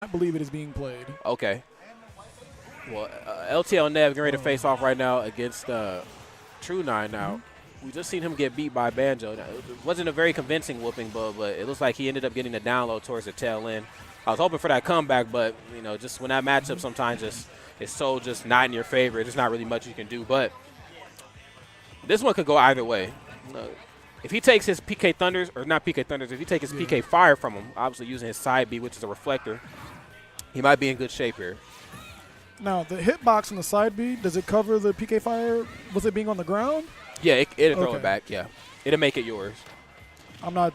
I believe it is being played. Okay. Well, LTL and Nev getting ready to face off right now against Trunine now. We just seen him get beat by Banjo. Now, it wasn't a very convincing whooping, but it looks like he ended up getting the down low towards the tail end. I was hoping for that comeback, but, you know, just when that matchup sometimes it's so just not in your favor. There's not really much you can do. But this one could go either way. If he takes his PK Thunders, or not PK Thunders, if he takes his PK Fire from him, obviously using his side B, which is a reflector, he might be in good shape here. Now, the hitbox on the side B, does it cover the PK Fire with it being on the ground? Yeah, it'll throw it back, yeah. It'll make it yours. I'm not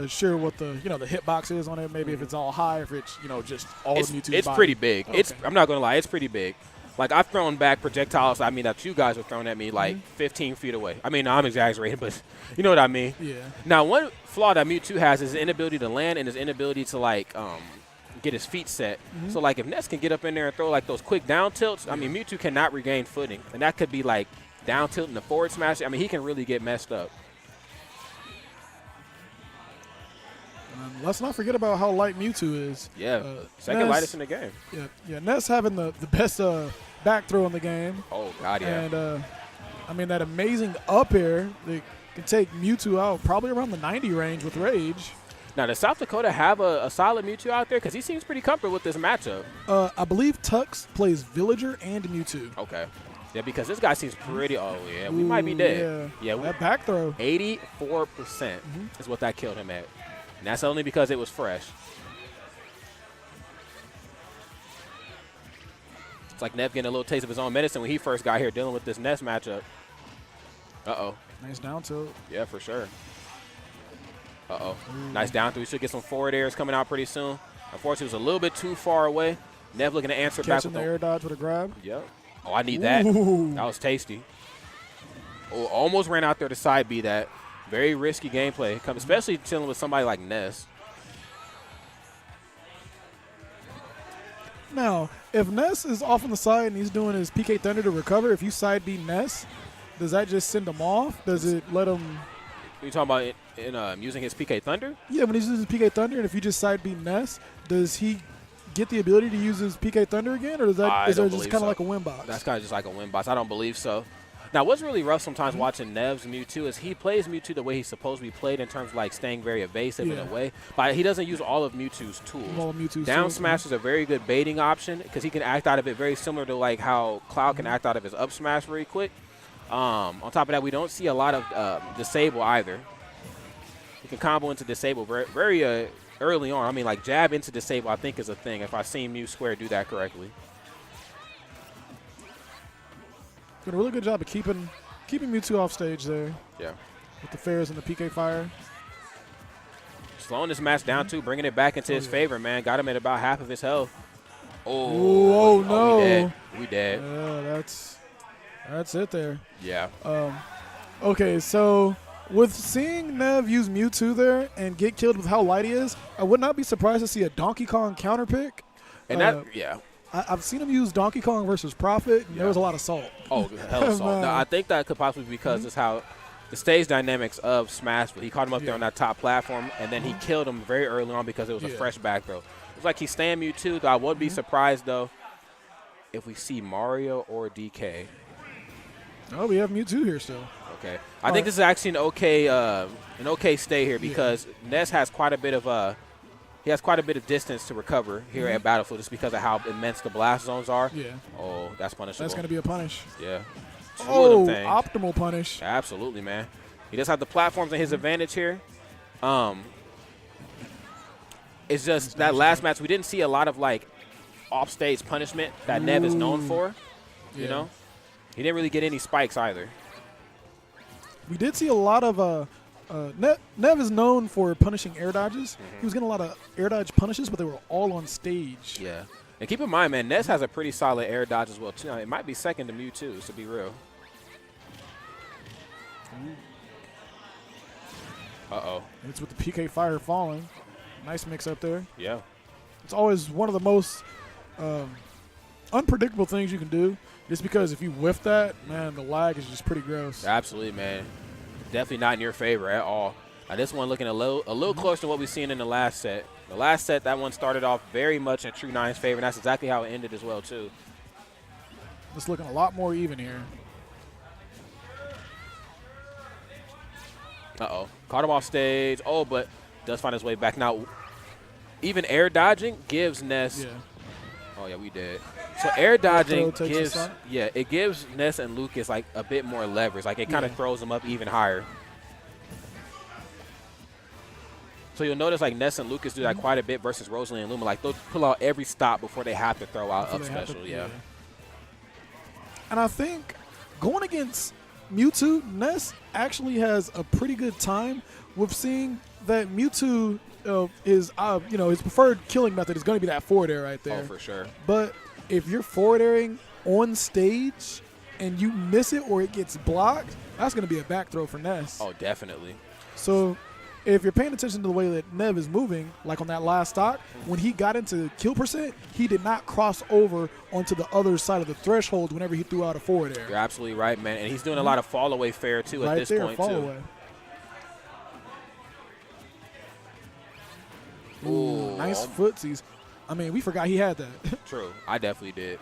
sure what the the hitbox is on it. Maybe if it's all high, if it's just all of Mewtwo's It's body. pretty big. Okay. I'm not gonna lie, it's pretty big. Like I've thrown back projectiles. I mean that you guys were throwing at me like 15 feet away. I mean I'm exaggerating, but you know what I mean. Yeah. Now one flaw that Mewtwo has is his inability to land and his inability to like get his feet set. So like if Ness can get up in there and throw like those quick down tilts, I mean Mewtwo cannot regain footing, and that could be like down tilt in the forward smash. I mean he can really get messed up. Let's not forget about how light Mewtwo is. Yeah, second lightest in the game. Yeah. Ness having the best back throw in the game. Oh God, yeah. And I mean that amazing up air that can take Mewtwo out probably around the 90 range with Rage. Now, does South Dakota have a solid Mewtwo out there? Because he seems pretty comfortable with this matchup. I believe Tux plays Villager and Mewtwo. Okay. Yeah, because this guy seems pretty. Oh, yeah, we might be dead. Yeah, that back throw. 84% is what that killed him at. And that's only because it was fresh. It's like Nev getting a little taste of his own medicine when he first got here dealing with this Ness matchup. Uh-oh. Nice down tilt. Yeah, for sure. Uh-oh. Nice down through. We should get some forward airs coming out pretty soon. Unfortunately, it was a little bit too far away. Nev looking to answer back with the air dodge with a grab. Yep. Oh, I need that. That was tasty. Oh, almost ran out there to side B that. Very risky gameplay, especially chilling with somebody like Ness. Now, if Ness is off on the side and he's doing his PK Thunder to recover, if you side B Ness, does that just send him off? Does it let him? Are you talking about using his PK Thunder? Yeah, when he's using his PK Thunder, and if you just side B Ness, does he get the ability to use his PK Thunder again, or is that just kind of like a win box? That's kind of just like a win box. I don't believe so. Now, what's really rough sometimes watching Nev's Mewtwo is he plays Mewtwo the way he's supposed to be played in terms of like staying very evasive in a way, but he doesn't use all of Mewtwo's tools. Down smash is a very good baiting option because he can act out of it very similar to like how Cloud can act out of his up smash very quick. On top of that, we don't see a lot of disable either. You can combo into disable very early on. I mean, like jab into disable I think is a thing if I've seen Mew Square do that correctly. Doing a really good job of keeping Mewtwo off stage there. Yeah. With the fairs and the PK Fire. Slowing this match down too, bringing it back into his favor, man. Got him at about half of his health. Oh no. We dead. Yeah, that's it there. Yeah. Okay, so with seeing Nev use Mewtwo there and get killed with how light he is, I would not be surprised to see a Donkey Kong counter pick. And yeah. I've seen him use Donkey Kong versus Prophet, and there was a lot of salt. Oh, hell of salt. Now, I think that could possibly be because it's how the stage dynamics of Smash, but he caught him up there on that top platform, and then he killed him very early on because it was a fresh back throw. It's like he's staying Mewtwo, though I would be surprised, though, if we see Mario or DK. Oh, we have Mewtwo here still. Okay. I think this is actually an okay stay here because Ness has quite a bit of he has quite a bit of distance to recover here at Battlefield just because of how immense the blast zones are. Yeah. Oh, that's punishable. That's going to be a punish. Yeah. Oh, optimal punish. Absolutely, man. He does have the platforms in his advantage here. It's just that last match, we didn't see a lot of, like, off-stage punishment that Nev is known for, you know? He didn't really get any spikes either. We did see a lot of Nev is known for punishing air dodges. He was getting a lot of air dodge punishes, but they were all on stage. Yeah. And keep in mind, man, Ness has a pretty solid air dodge as well, too. Now, it might be second to Mewtwo, to be real. Uh-oh. It's with the PK Fire falling. Nice mix up there. Yeah. It's always one of the most unpredictable things you can do, just because if you whiff that, man, the lag is just pretty gross. Absolutely, man. Definitely not in your favor at all. Now, this one looking a little closer to what we've seen in the last set. The last set, that one started off very much in Trunine's favor, and that's exactly how it ended as well, too. It's looking a lot more even here. Uh-oh. Caught him off stage. Oh, but does find his way back. Now, even air dodging gives Ness. Yeah. Oh, yeah, we did. So air dodging takes gives, a shot. yeah, it gives Ness and Lucas like a bit more leverage. Like it kind of throws them up even higher. So you'll notice like Ness and Lucas do that quite a bit versus Rosalie and Luma. Like they'll pull out every stop before they have to throw out up special. Yeah. And I think going against Mewtwo, Ness actually has a pretty good time with seeing that Mewtwo is, his preferred killing method is going to be that forward air right there. Oh, for sure. But if you're forward airing on stage and you miss it or it gets blocked, that's going to be a back throw for Ness. Oh, definitely. So if you're paying attention to the way that Nev is moving, like on that last stock, when he got into kill percent, he did not cross over onto the other side of the threshold whenever he threw out a forward air. You're absolutely right, man. And he's doing a lot of fall away fair, too, at this point, fall too. Away. Ooh, nice footsies. I mean, we forgot he had that. True. I definitely did.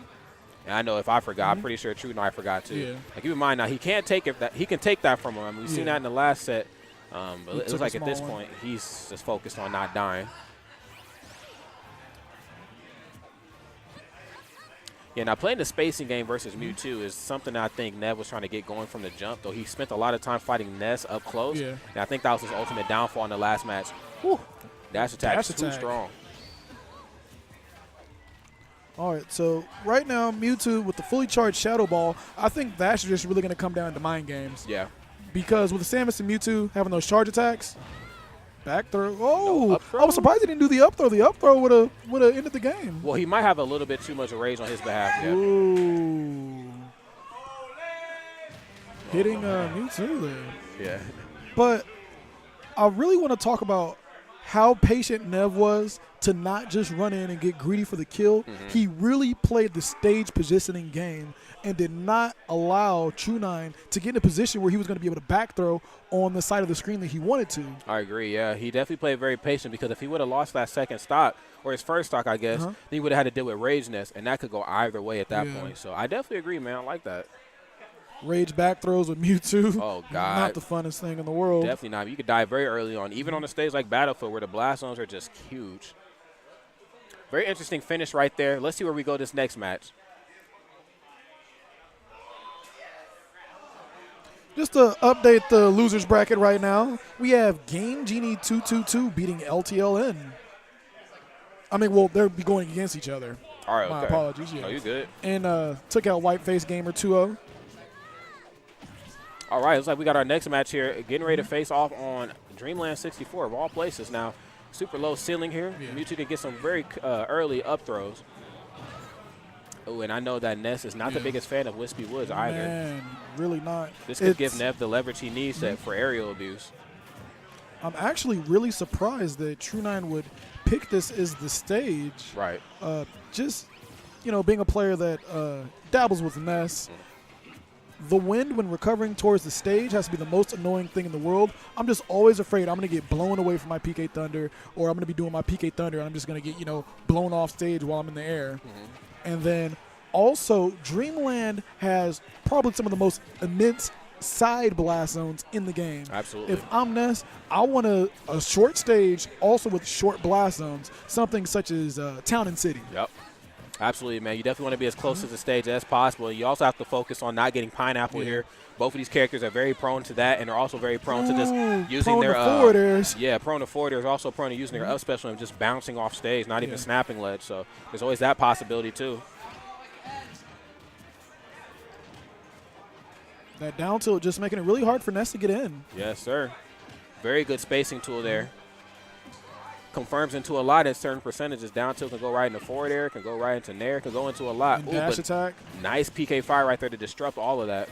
And I know if I forgot, I'm pretty sure True Knight forgot, too. Yeah. Like, keep in mind now, he can't take it. He can take that from him. I mean, we've seen that in the last set. But it looks like at this point, he's just focused on not dying. Yeah, now playing the spacing game versus Mewtwo is something that I think Nev was trying to get going from the jump, though he spent a lot of time fighting Ness up close. Yeah. And I think that was his ultimate downfall in the last match. Whew. Dash attack is too strong. All right, so right now, Mewtwo with the fully charged Shadow Ball, I think that's just really going to come down to mind games. Yeah. Because with the Samus and Mewtwo having those charge attacks, back throw. Oh, No up throw? I was surprised he didn't do the up throw. The up throw would have ended the game. Well, he might have a little bit too much rage on his behalf. Yeah. Ooh. Hitting Mewtwo there. Yeah. But I really want to talk about how patient Nev was to not just run in and get greedy for the kill. He really played the stage positioning game and did not allow Trunine to get in a position where he was going to be able to back throw on the side of the screen that he wanted to. I agree, yeah. He definitely played very patient because if he would have lost that second stock, or his first stock, I guess, then he would have had to deal with Rage Nest, and that could go either way at that point. So I definitely agree, man. I like that. Rage back throws with Mewtwo. Oh, God. Not the funnest thing in the world. Definitely not. You could die very early on, even on a stage like Battlefield where the blast zones are just huge. Very interesting finish right there. Let's see where we go this next match. Just to update the losers bracket right now, we have Game Genie 222 beating LTL. I mean, well, they'll be going against each other. All right, My okay. apologies. Yeah. Oh, you good. And took out Whiteface Gamer 2-0. All right, looks like we got our next match here. Getting ready to face off on Dreamland 64 of all places. Now, super low ceiling here. Yeah. Mewtwo can get some very early up throws. Oh, and I know that Ness is not the biggest fan of Wispy Woods either. Man, really not. This could give Nev the leverage he needs for aerial abuse. I'm actually really surprised that Trunine would pick this as the stage. Right. Just, being a player that dabbles with Ness, the wind when recovering towards the stage has to be the most annoying thing in the world. I'm just always afraid I'm going to get blown away from my PK Thunder, or I'm going to be doing my PK Thunder and I'm just going to get, blown off stage while I'm in the air. And then also, Dreamland has probably some of the most immense side blast zones in the game. Absolutely. If I'm Ness, I want a short stage also with short blast zones, something such as Town and City. Yep. Absolutely, man. You definitely want to be as close to the stage as possible. You also have to focus on not getting pineapple here. Both of these characters are very prone to that, and they're also very prone to just using their forward airs. Yeah, prone to forward airs. Also prone to using their up special and just bouncing off stage, not even snapping ledge. So there's always that possibility too. That down tilt just making it really hard for Ness to get in. Yes, sir. Very good spacing tool there. Confirms into a lot at certain percentages. Down tilt can go right into forward air, can go right into nair, can go into a lot. And dash attack. Nice PK fire right there to disrupt all of that.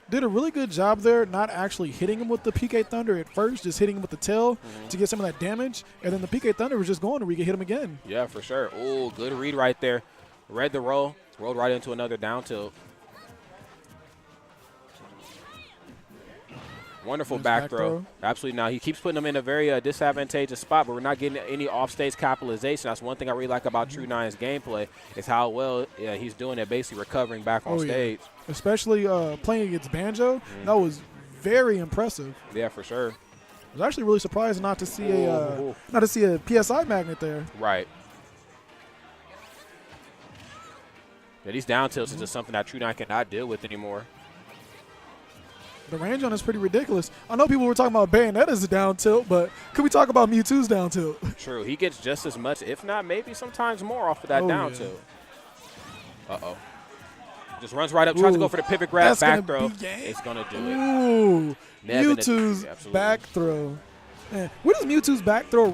Did a really good job there, not actually hitting him with the PK Thunder at first, just hitting him with the tail to get some of that damage. And then the PK Thunder was just going, and we could hit him again. Yeah, for sure. Oh, good read right there. Read the roll, rolled right into another down tilt. Wonderful Nice back throw. Absolutely. Now, he keeps putting them in a very disadvantageous spot, but we're not getting any off-stage capitalization. That's one thing I really like about Trunine's gameplay is how well he's doing it, basically recovering back on stage. Yeah. Especially playing against Banjo, that was very impressive. Yeah, for sure. I was actually really surprised not to see a PSI magnet there. Right. Yeah, these down tilts is just something that Trunine cannot deal with anymore. The range on is pretty ridiculous. I know people were talking about Bayonetta's down tilt, but could we talk about Mewtwo's down tilt? True. He gets just as much, if not maybe sometimes more, off of that down tilt. Uh-oh. Just runs right up, tries to go for the pivot grab, back throw. It's going to do it. Ooh. Mewtwo's back throw. Man, where does Mewtwo's back throw